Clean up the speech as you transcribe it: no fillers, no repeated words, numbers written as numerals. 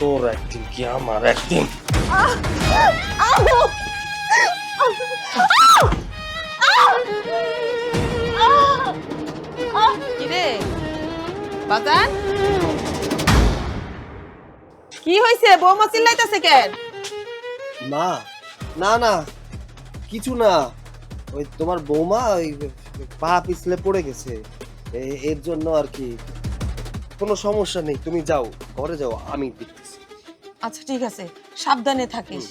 তোর একদিন কি আমার একদিন। কিরে বাজান, কি হয়েছে? বৌমা চিল্লাইতেছে কেন? মা, না না, কিছু না। ওই তোমার বৌমা ওই পা পিছলে পড়ে গেছে, এর জন্য আর কি। কোনো সমস্যা নেই, তুমি যাও, ঘরে যাও, আমি দেখতেছি। আচ্ছা ঠিক আছে, সাবধানে থাকিস।